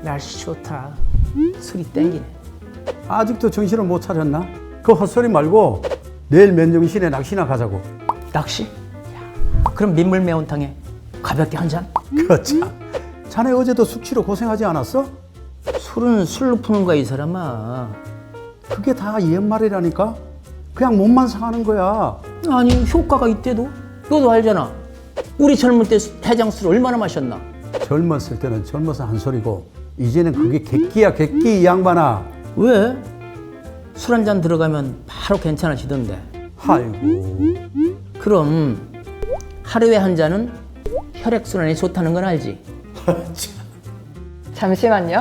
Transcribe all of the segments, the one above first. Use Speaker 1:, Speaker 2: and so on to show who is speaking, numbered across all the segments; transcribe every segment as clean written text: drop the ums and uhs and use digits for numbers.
Speaker 1: 날씨 좋다. 술이 땡기네.
Speaker 2: 아직도 정신을 못 차렸나? 그 헛소리 말고 내일 맨정신에 낚시나 가자고.
Speaker 1: 낚시? 그럼 민물 매운탕에 가볍게 한 잔?
Speaker 2: 그렇지. 자네 어제도 숙취로 고생하지 않았어?
Speaker 1: 술은 술로 푸는 거야, 이 사람아.
Speaker 2: 그게 다 옛말이라니까? 그냥 몸만 상하는 거야.
Speaker 1: 아니, 효과가 있대도? 너도 알잖아. 우리 젊을 때 해장술 얼마나 마셨나?
Speaker 2: 젊었을 때는 젊어서 한 소리고 이제는 그게 객기야 객기 이 양반아.
Speaker 1: 왜? 술 한 잔 들어가면 바로 괜찮아지던데.
Speaker 2: 아이고.
Speaker 1: 그럼 하루에 한 잔은 혈액순환에 좋다는 건 알지?
Speaker 3: 잠시만요.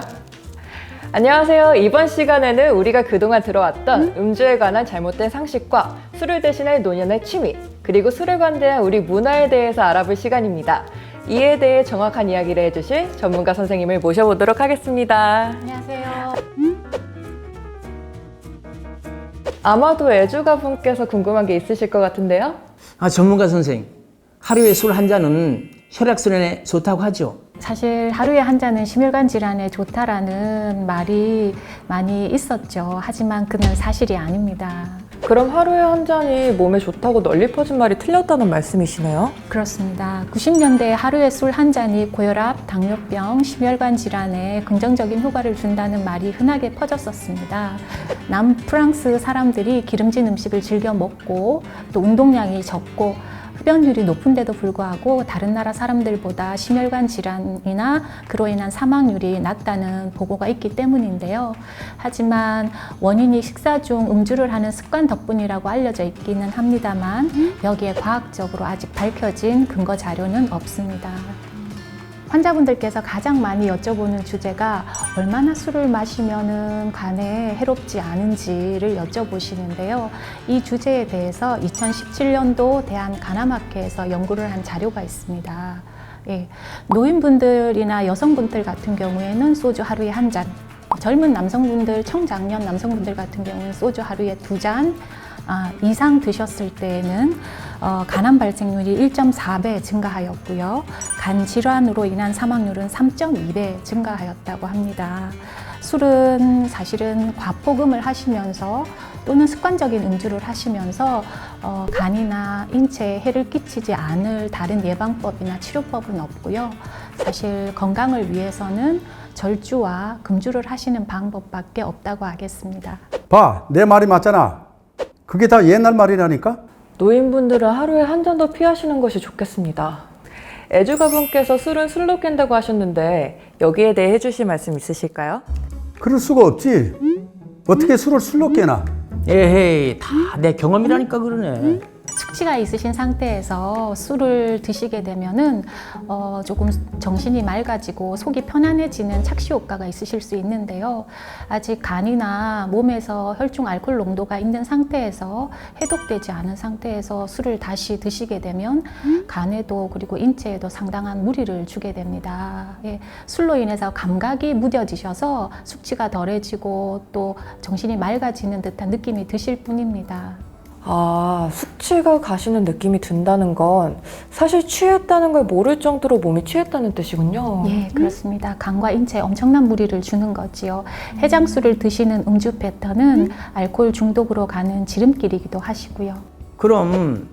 Speaker 3: 안녕하세요. 이번 시간에는 우리가 그동안 들어왔던 음주에 관한 잘못된 상식과 술을 대신할 노년의 취미, 그리고 술에 관대한 우리 문화에 대해서 알아볼 시간입니다. 이에 대해 정확한 이야기를 해주실 전문가 선생님을 모셔보도록 하겠습니다.
Speaker 4: 안녕하세요.
Speaker 3: 아마도 애주가분께서 궁금한 게 있으실 것 같은데요?
Speaker 1: 전문가 선생님. 하루에 술 한 잔은 혈액순환에 좋다고 하죠?
Speaker 4: 사실 하루에 한 잔은 심혈관 질환에 좋다라는 말이 많이 있었죠. 하지만 그는 사실이 아닙니다.
Speaker 3: 그럼 하루에 한 잔이 몸에 좋다고 널리 퍼진 말이 틀렸다는 말씀이시네요?
Speaker 4: 그렇습니다. 90년대 하루에 술 한 잔이 고혈압, 당뇨병, 심혈관 질환에 긍정적인 효과를 준다는 말이 흔하게 퍼졌었습니다. 남프랑스 사람들이 기름진 음식을 즐겨 먹고 또 운동량이 적고 흡연율이 높은데도 불구하고 다른 나라 사람들보다 심혈관 질환이나 그로 인한 사망률이 낮다는 보고가 있기 때문인데요. 하지만 원인이 식사 중 음주를 하는 습관 덕분이라고 알려져 있기는 합니다만 여기에 과학적으로 아직 밝혀진 근거 자료는 없습니다. 환자분들께서 가장 많이 여쭤보는 주제가 얼마나 술을 마시면은 간에 해롭지 않은지를 여쭤보시는데요. 이 주제에 대해서 2017년도 대한간암학회에서 연구를 한 자료가 있습니다. 예, 노인분들이나 여성분들 같은 경우에는 소주 하루에 한 잔, 젊은 남성분들, 청장년 남성분들 같은 경우는 소주 하루에 2잔 이상 드셨을 때에는 간암 발생률이 1.4배 증가하였고요. 간 질환으로 인한 사망률은 3.2배 증가하였다고 합니다. 술은 사실은 과포금을 하시면서 또는 습관적인 음주를 하시면서 간이나 인체에 해를 끼치지 않을 다른 예방법이나 치료법은 없고요. 사실 건강을 위해서는 절주와 금주를 하시는 방법밖에 없다고 하겠습니다.
Speaker 2: 봐, 내 말이 맞잖아. 그게 다 옛날 말이라니까?
Speaker 3: 노인분들은 하루에 한 잔 더 피하시는 것이 좋겠습니다. 애주가분께서 술은 술로 깬다고 하셨는데 여기에 대해 해주실 말씀 있으실까요?
Speaker 2: 그럴 수가 없지. 어떻게 술을 술로 깨나?
Speaker 1: 에헤이, 다 내 경험이라니까 그러네.
Speaker 4: 숙취가 있으신 상태에서 술을 드시게 되면은 조금 정신이 맑아지고 속이 편안해지는 착시 효과가 있으실 수 있는데요. 아직 간이나 몸에서 혈중 알코올 농도가 있는 상태에서 해독되지 않은 상태에서 술을 다시 드시게 되면 간에도 그리고 인체에도 상당한 무리를 주게 됩니다. 예, 술로 인해서 감각이 무뎌지셔서 숙취가 덜해지고 또 정신이 맑아지는 듯한 느낌이 드실 뿐입니다.
Speaker 3: 숙취가 가시는 느낌이 든다는 건 사실 취했다는 걸 모를 정도로 몸이 취했다는 뜻이군요.
Speaker 4: 예, 그렇습니다. 간과 인체에 엄청난 무리를 주는 거지요. 해장술을 드시는 음주 패턴은 알코올 중독으로 가는 지름길이기도 하시고요.
Speaker 1: 그럼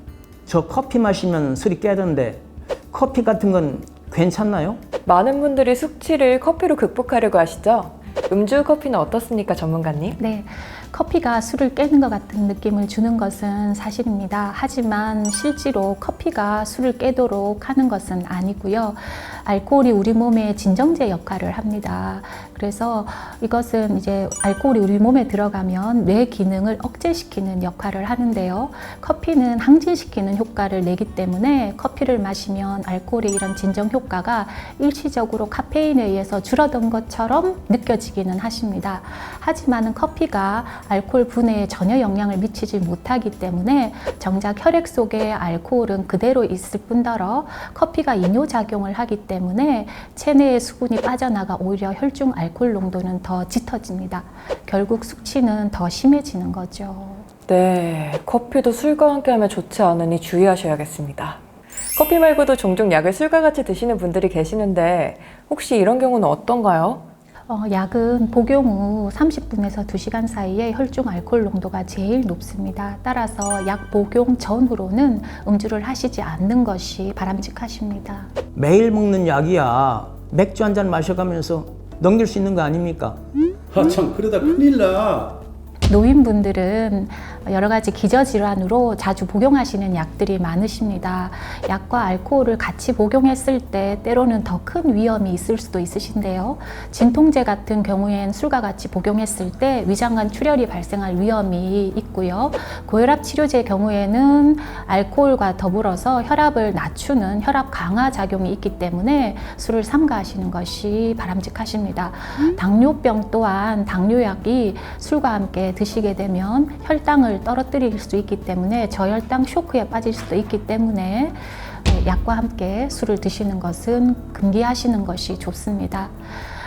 Speaker 1: 저 커피 마시면 술이 깨던데 커피 같은 건 괜찮나요?
Speaker 3: 많은 분들이 숙취를 커피로 극복하려고 하시죠? 음주 커피는 어떻습니까, 전문가님?
Speaker 4: 네, 커피가 술을 깨는 것 같은 느낌을 주는 것은 사실입니다. 하지만 실제로 커피가 술을 깨도록 하는 것은 아니고요. 알코올이 우리 몸에 진정제 역할을 합니다. 그래서 이것은 이제 알코올이 우리 몸에 들어가면 뇌 기능을 억제시키는 역할을 하는데요. 커피는 항진시키는 효과를 내기 때문에 커피를 마시면 알코올의 이런 진정 효과가 일시적으로 카페인에 의해서 줄어든 것처럼 느껴지기는 하십니다. 하지만 커피가 알코올 분해에 전혀 영향을 미치지 못하기 때문에 정작 혈액 속에 알코올은 그대로 있을 뿐더러 커피가 이뇨작용을 하기 때문에 체내의 수분이 빠져나가 오히려 혈중 알코올 농도는 더 짙어집니다. 결국 숙취는 더 심해지는 거죠.
Speaker 3: 네, 커피도 술과 함께하면 좋지 않으니 주의하셔야겠습니다. 커피 말고도 종종 약을 술과 같이 드시는 분들이 계시는데 혹시 이런 경우는 어떤가요?
Speaker 4: 약은 복용 후 30분에서 2시간 사이에 혈중 알코올 농도가 제일 높습니다. 따라서 약 복용 전후로는 음주를 하시지 않는 것이 바람직하십니다.
Speaker 1: 매일 먹는 약이야. 맥주 한 잔 마셔가면서 넘길 수 있는 거 아닙니까?
Speaker 2: 참 그러다 큰일 나.
Speaker 4: 노인분들은 여러 가지 기저질환으로 자주 복용하시는 약들이 많으십니다. 약과 알코올을 같이 복용했을 때 때로는 더 큰 위험이 있을 수도 있으신데요. 진통제 같은 경우엔 술과 같이 복용했을 때 위장관 출혈이 발생할 위험이 있고요. 고혈압 치료제 경우에는 알코올과 더불어서 혈압을 낮추는 혈압 강화 작용이 있기 때문에 술을 삼가하시는 것이 바람직하십니다. 당뇨병 또한 당뇨약이 술과 함께 드시게 되면 혈당을 떨어뜨릴 수 있기 때문에 저혈당 쇼크에 빠질 수도 있기 때문에 약과 함께 술을 드시는 것은 금기하시는 것이 좋습니다.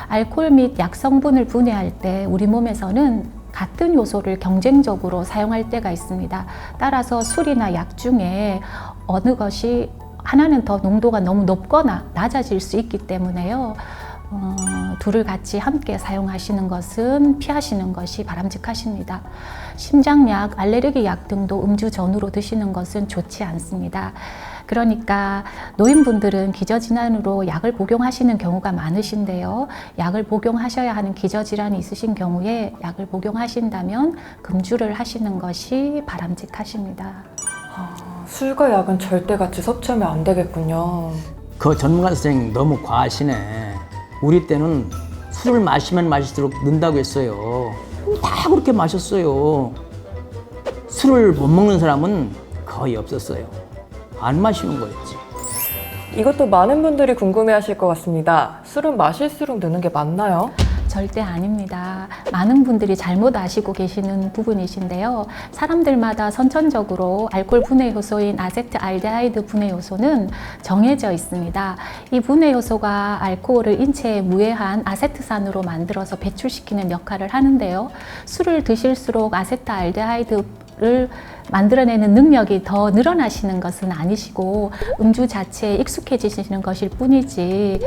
Speaker 4: 알코올 및 약 성분을 분해할 때 우리 몸에서는 같은 요소를 경쟁적으로 사용할 때가 있습니다. 따라서 술이나 약 중에 어느 것이 하나는 더 농도가 너무 높거나 낮아질 수 있기 때문에요. 둘을 같이 함께 사용하시는 것은 피하시는 것이 바람직하십니다. 심장약, 알레르기 약 등도 음주 전후로 드시는 것은 좋지 않습니다. 그러니까 노인분들은 기저질환으로 약을 복용하시는 경우가 많으신데요. 약을 복용하셔야 하는 기저질환이 있으신 경우에 약을 복용하신다면 금주를 하시는 것이 바람직하십니다.
Speaker 3: 술과 약은 절대 같이 섭취하면 안 되겠군요.
Speaker 1: 그 전문가 선생님 너무 과하시네. 우리 때는 술을 마시면 마실수록 는다고 했어요. 다 그렇게 마셨어요. 술을 못 먹는 사람은 거의 없었어요. 안 마시는 거였지.
Speaker 3: 이것도 많은 분들이 궁금해하실 것 같습니다. 술은 마실수록 느는 게 맞나요?
Speaker 4: 절대 아닙니다. 많은 분들이 잘못 아시고 계시는 부분이신데요. 사람들마다 선천적으로 알코올 분해 요소인 아세트알데하이드 분해 요소는 정해져 있습니다. 이 분해 요소가 알코올을 인체에 무해한 아세트산으로 만들어서 배출시키는 역할을 하는데요. 술을 드실수록 아세트알데하이드를 만들어내는 능력이 더 늘어나시는 것은 아니시고 음주 자체에 익숙해지시는 것일 뿐이지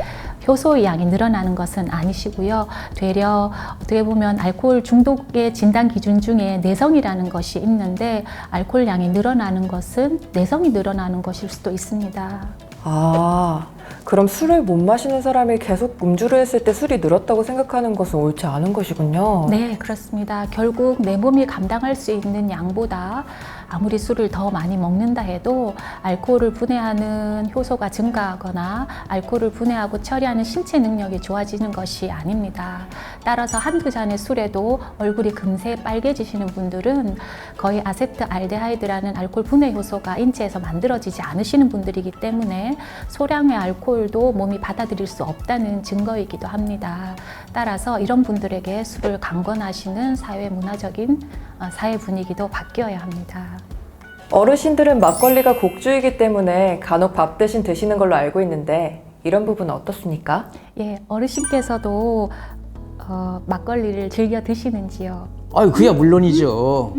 Speaker 4: 효소의 양이 늘어나는 것은 아니시고요. 되려 어떻게 보면 알코올 중독의 진단 기준 중에 내성이라는 것이 있는데 알코올 양이 늘어나는 것은 내성이 늘어나는 것일 수도 있습니다.
Speaker 3: 그럼 술을 못 마시는 사람이 계속 음주를 했을 때 술이 늘었다고 생각하는 것은 옳지 않은 것이군요.
Speaker 4: 네, 그렇습니다. 결국 내 몸이 감당할 수 있는 양보다 아무리 술을 더 많이 먹는다 해도 알코올을 분해하는 효소가 증가하거나 알코올을 분해하고 처리하는 신체 능력이 좋아지는 것이 아닙니다. 따라서 한두 잔의 술에도 얼굴이 금세 빨개지시는 분들은 거의 아세트알데하이드라는 알코올 분해 효소가 인체에서 만들어지지 않으시는 분들이기 때문에 소량의 알코올도 몸이 받아들일 수 없다는 증거이기도 합니다. 따라서 이런 분들에게 술을 강권하시는 사회 문화적인 사회 분위기도 바뀌어야 합니다.
Speaker 3: 어르신들은 막걸리가 곡주이기 때문에 간혹 밥 대신 드시는 걸로 알고 있는데 이런 부분은 어떻습니까?
Speaker 4: 예, 어르신께서도 막걸리를 즐겨 드시는지요?
Speaker 1: 아유, 그야 물론이죠.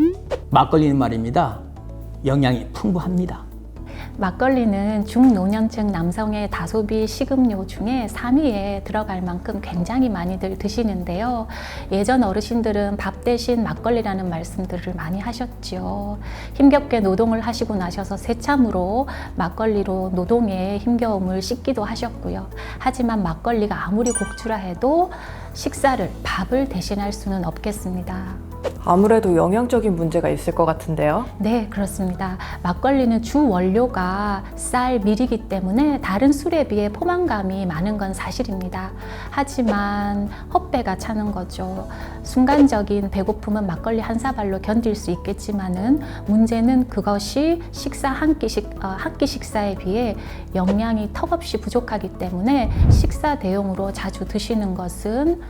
Speaker 1: 막걸리는 말입니다. 영양이 풍부합니다.
Speaker 4: 막걸리는 중노년층 남성의 다소비 식음료 중에 3위에 들어갈 만큼 굉장히 많이들 드시는데요. 예전 어르신들은 밥 대신 막걸리라는 말씀들을 많이 하셨죠. 힘겹게 노동을 하시고 나셔서 새참으로 막걸리로 노동의 힘겨움을 씻기도 하셨고요. 하지만 막걸리가 아무리 곡주라 해도 식사를, 밥을 대신할 수는 없겠습니다.
Speaker 3: 아무래도 영양적인 문제가 있을 것 같은데요.
Speaker 4: 네, 그렇습니다. 막걸리는 주 원료가 쌀, 밀이기 때문에 다른 술에 비해 포만감이 많은 건 사실입니다. 하지만 헛배가 차는 거죠. 순간적인 배고픔은 막걸리 한 사발로 견딜 수 있겠지만은 문제는 그것이 식사 한 끼 식사에 비해 영양이 턱없이 부족하기 때문에 식사 대용으로 자주 드시는 것은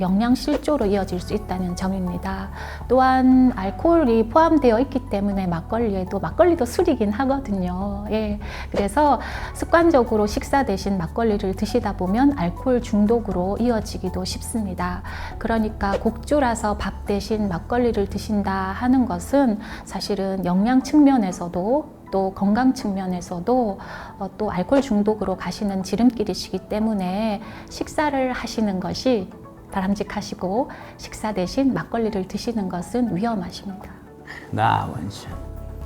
Speaker 4: 영양 실조로 이어질 수 있다는 점입니다. 또한 알코올이 포함되어 있기 때문에 막걸리도 술이긴 하거든요. 예, 그래서 습관적으로 식사 대신 막걸리를 드시다 보면 알코올 중독으로 이어지기도 쉽습니다. 그러니까 곡주라서 밥 대신 막걸리를 드신다 하는 것은 사실은 영양 측면에서도 또 건강 측면에서도 또 알코올 중독으로 가시는 지름길이시기 때문에 식사를 하시는 것이 바람직하시고 식사 대신 막걸리를 드시는 것은 위험하십니다.
Speaker 1: 나 원샷.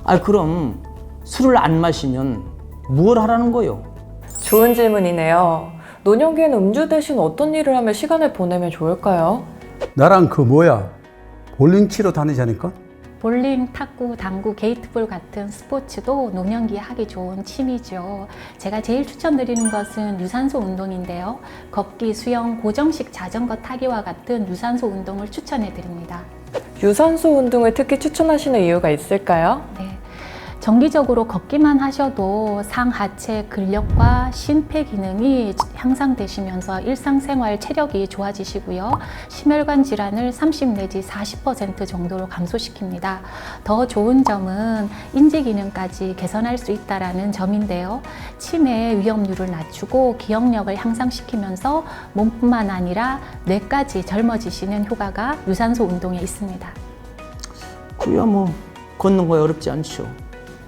Speaker 1: 아 그럼 술을 안 마시면 뭘 하라는 거요?
Speaker 3: 좋은 질문이네요. 노년기에는 음주 대신 어떤 일을 하며 시간을 보내면 좋을까요?
Speaker 2: 나랑 그 뭐야 볼링 치러 다니자니까?
Speaker 4: 볼링, 탁구, 당구, 게이트볼 같은 스포츠도 노년기에 하기 좋은 취미죠. 제가 제일 추천드리는 것은 유산소 운동인데요. 걷기, 수영, 고정식 자전거 타기와 같은 유산소 운동을 추천해 드립니다.
Speaker 3: 유산소 운동을 특히 추천하시는 이유가 있을까요?
Speaker 4: 네. 정기적으로 걷기만 하셔도 상하체 근력과 심폐 기능이 향상되시면서 일상생활 체력이 좋아지시고요. 심혈관 질환을 30 내지 40% 정도로 감소시킵니다. 더 좋은 점은 인지 기능까지 개선할 수 있다는 점인데요. 치매 위험률을 낮추고 기억력을 향상시키면서 몸뿐만 아니라 뇌까지 젊어지시는 효과가 유산소 운동에 있습니다.
Speaker 1: 그야 뭐 걷는 거 어렵지 않죠.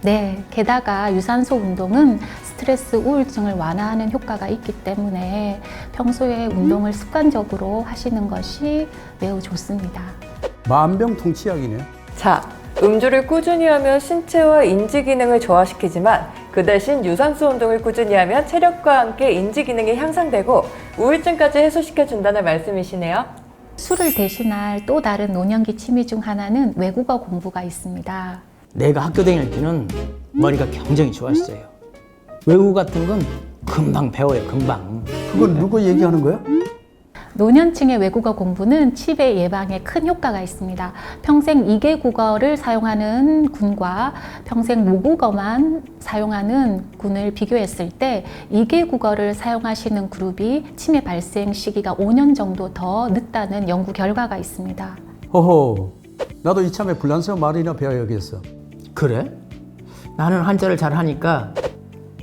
Speaker 4: 네, 게다가 유산소 운동은 스트레스, 우울증을 완화하는 효과가 있기 때문에 평소에 운동을 습관적으로 하시는 것이 매우 좋습니다.
Speaker 2: 만병통치약이네.
Speaker 3: 자, 음주를 꾸준히 하면 신체와 인지 기능을 저하시키지만 그 대신 유산소 운동을 꾸준히 하면 체력과 함께 인지 기능이 향상되고 우울증까지 해소시켜준다는 말씀이시네요.
Speaker 4: 술을 대신할 또 다른 노년기 취미 중 하나는 외국어 공부가 있습니다.
Speaker 1: 내가 학교 다닐 때는 머리가 굉장히 좋았어요. 외국어 같은 건 금방 배워요, 금방.
Speaker 2: 그건 누구 얘기하는 거야?
Speaker 4: 노년층의 외국어 공부는 치매 예방에 큰 효과가 있습니다. 평생 2개 국어를 사용하는 군과 평생 모국어만 사용하는 군을 비교했을 때 2개 국어를 사용하시는 그룹이 치매 발생 시기가 5년 정도 더 늦다는 연구 결과가 있습니다.
Speaker 2: 허허, 나도 이참에 불란서 말이나 배워야겠어.
Speaker 1: 그래? 나는 한자를 잘 하니까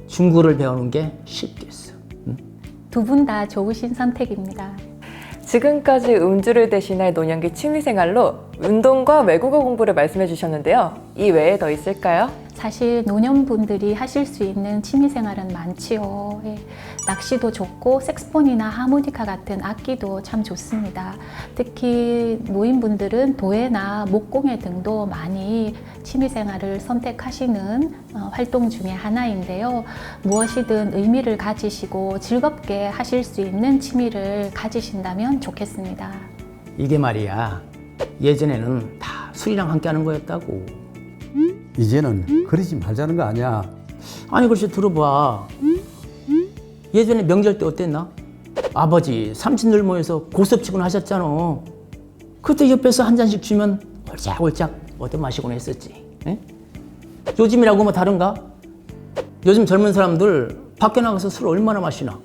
Speaker 1: 중국어를 배우는 게 쉽겠어.
Speaker 4: 두 분 다 좋으신 선택입니다.
Speaker 3: 지금까지 음주를 대신할 노년기 취미생활로 운동과 외국어 공부를 말씀해 주셨는데요. 이 외에 더 있을까요?
Speaker 4: 사실 노년분들이 하실 수 있는 취미생활은 많지요. 예. 낚시도 좋고 색스폰이나 하모니카 같은 악기도 참 좋습니다. 특히 노인분들은 도예나 목공예 등도 많이 취미생활을 선택하시는 활동 중에 하나인데요. 무엇이든 의미를 가지시고 즐겁게 하실 수 있는 취미를 가지신다면 좋겠습니다.
Speaker 1: 이게 말이야, 예전에는 다 술이랑 함께 하는 거였다고.
Speaker 2: 이제는 그러지 말자는 거 아니야.
Speaker 1: 아니 글쎄 들어봐. 예전에 명절 때 어땠나? 아버지, 삼촌들 모여서 고섭치곤 하셨잖아. 그때 옆에서 한 잔씩 주면 홀짝홀짝 얻어 마시곤 했었지. 에? 요즘이라고 뭐 다른가? 요즘 젊은 사람들 밖에 나가서 술 얼마나 마시나?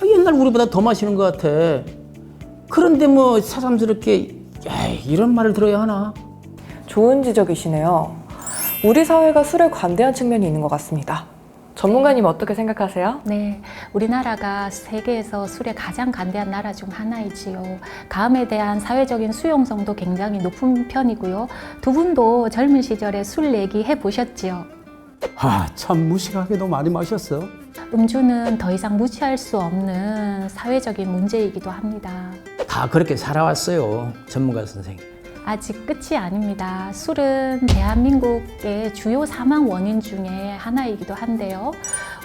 Speaker 1: 옛날 우리보다 더 마시는 것 같아. 그런데 뭐 새삼스럽게 이런 말을 들어야 하나?
Speaker 3: 좋은 지적이시네요. 우리 사회가 술에 관대한 측면이 있는 것 같습니다. 전문가님 어떻게 생각하세요?
Speaker 4: 네, 우리나라가 세계에서 술에 가장 관대한 나라 중 하나이지요. 감에 대한 사회적인 수용성도 굉장히 높은 편이고요. 두 분도 젊은 시절에 술 얘기 해보셨지요?
Speaker 2: 참 무식하게도 많이 마셨어.
Speaker 4: 음주는 더 이상 무시할 수 없는 사회적인 문제이기도 합니다.
Speaker 1: 다 그렇게 살아왔어요, 전문가 선생님.
Speaker 4: 아직 끝이 아닙니다. 술은 대한민국의 주요 사망 원인 중에 하나이기도 한데요.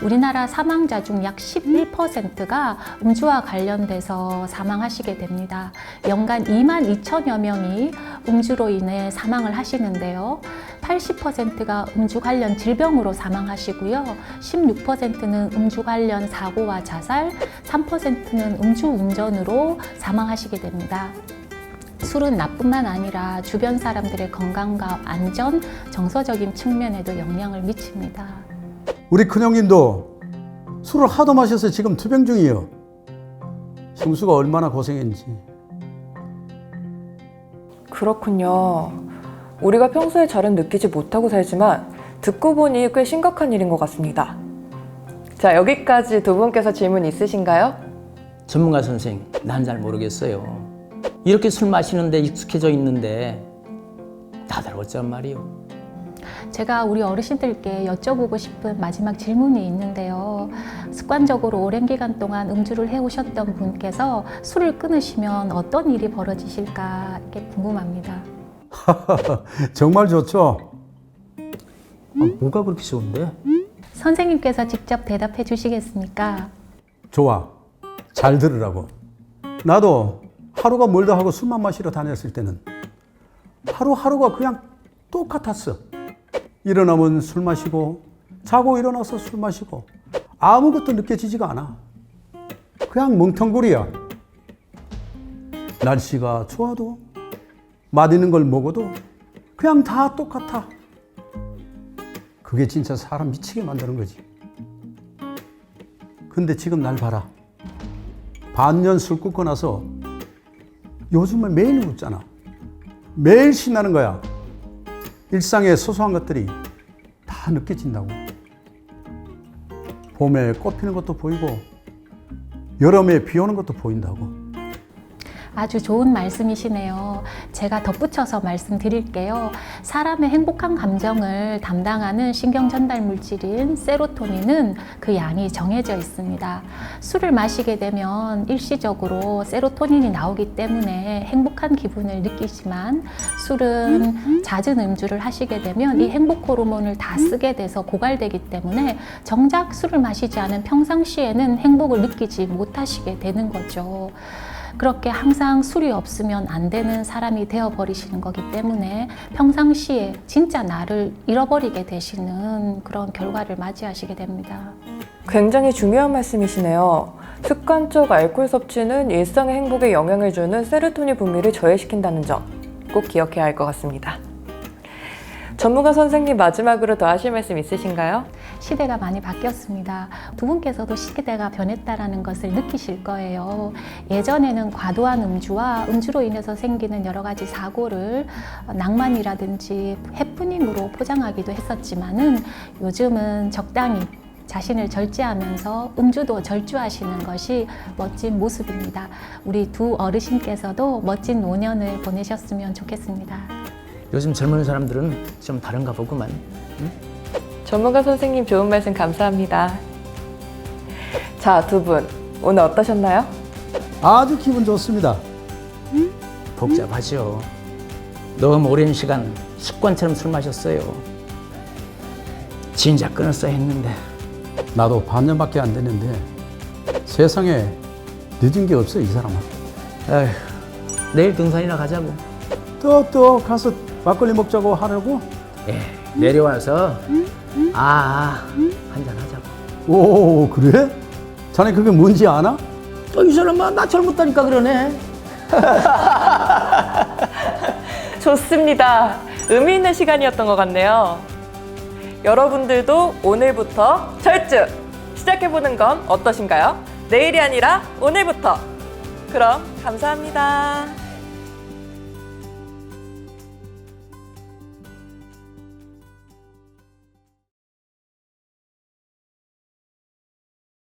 Speaker 4: 우리나라 사망자 중 약 11%가 음주와 관련돼서 사망하시게 됩니다. 연간 2만 2천여 명이 음주로 인해 사망을 하시는데요. 80%가 음주 관련 질병으로 사망하시고요. 16%는 음주 관련 사고와 자살, 3%는 음주 운전으로 사망하시게 됩니다. 술은 나뿐만 아니라 주변 사람들의 건강과 안전, 정서적인 측면에도 영향을 미칩니다.
Speaker 2: 우리 큰형님도 술을 하도 마셔서 지금 투병 중이에요. 형수가 얼마나 고생했는지.
Speaker 3: 그렇군요. 우리가 평소에 잘은 느끼지 못하고 살지만 듣고 보니 꽤 심각한 일인 것 같습니다. 자, 여기까지 두 분께서 질문 있으신가요?
Speaker 1: 전문가 선생, 난 잘 모르겠어요. 이렇게 술 마시는데 익숙해져 있는데 다들 어쩌란 말이요?
Speaker 4: 제가 우리 어르신들께 여쭤보고 싶은 마지막 질문이 있는데요. 습관적으로 오랜 기간 동안 음주를 해오셨던 분께서 술을 끊으시면 어떤 일이 벌어지실까 이게 궁금합니다.
Speaker 2: 정말 좋죠.
Speaker 1: 뭐가 그렇게 좋은데?
Speaker 4: 선생님께서 직접 대답해 주시겠습니까?
Speaker 2: 좋아. 잘 들으라고. 나도 하루가 멀다 하고 술만 마시러 다녔을 때는 하루하루가 그냥 똑같았어. 일어나면 술 마시고 자고 일어나서 술 마시고 아무것도 느껴지지가 않아. 그냥 멍텅구리야. 날씨가 좋아도 맛있는 걸 먹어도 그냥 다 똑같아. 그게 진짜 사람 미치게 만드는 거지. 근데 지금 날 봐라. 반년 술 끊고 나서 요즘은 매일 웃잖아. 매일 신나는 거야. 일상의 소소한 것들이 다 느껴진다고. 봄에 꽃 피는 것도 보이고 여름에 비 오는 것도 보인다고.
Speaker 4: 아주 좋은 말씀이시네요. 제가 덧붙여서 말씀드릴게요. 사람의 행복한 감정을 담당하는 신경 전달 물질인 세로토닌은 그 양이 정해져 있습니다. 술을 마시게 되면 일시적으로 세로토닌이 나오기 때문에 행복한 기분을 느끼지만 술은 잦은 음주를 하시게 되면 이 행복 호르몬을 다 쓰게 돼서 고갈되기 때문에 정작 술을 마시지 않은 평상시에는 행복을 느끼지 못하시게 되는 거죠. 그렇게 항상 술이 없으면 안 되는 사람이 되어버리시는 거기 때문에 평상시에 진짜 나를 잃어버리게 되시는 그런 결과를 맞이하시게 됩니다.
Speaker 3: 굉장히 중요한 말씀이시네요. 습관적 알코올 섭취는 일상의 행복에 영향을 주는 세로토닌 분비를 저해시킨다는 점 꼭 기억해야 할 것 같습니다. 전문가 선생님, 마지막으로 더 하실 말씀 있으신가요?
Speaker 4: 시대가 많이 바뀌었습니다. 두 분께서도 시대가 변했다는 것을 느끼실 거예요. 예전에는 과도한 음주와 음주로 인해서 생기는 여러 가지 사고를 낭만이라든지 해프닝으로 포장하기도 했었지만은 요즘은 적당히 자신을 절제하면서 음주도 절주하시는 것이 멋진 모습입니다. 우리 두 어르신께서도 멋진 노년을 보내셨으면 좋겠습니다.
Speaker 1: 요즘 젊은 사람들은 좀 다른가 보구만.
Speaker 3: 전문가 선생님, 좋은 말씀 감사합니다. 자, 두 분 오늘 어떠셨나요?
Speaker 2: 아주 기분 좋습니다.
Speaker 1: 복잡하죠. 너무 오랜 시간 습관처럼 술 마셨어요. 진작 끊었어야 했는데.
Speaker 2: 나도 반년밖에 안 됐는데 세상에 늦은 게 없어, 이 사람은.
Speaker 1: 에휴, 내일 등산이나 가자고.
Speaker 2: 또 가서 막걸리 먹자고 하려고?
Speaker 1: 예, 내려와서 한잔 하자고.
Speaker 2: 오, 그래? 자네 그게 뭔지 아나?
Speaker 1: 이 사람아, 나 젊었다니까 그러네.
Speaker 3: 좋습니다. 의미 있는 시간이었던 것 같네요. 여러분들도 오늘부터 절주 시작해보는 건 어떠신가요? 내일이 아니라 오늘부터. 그럼 감사합니다.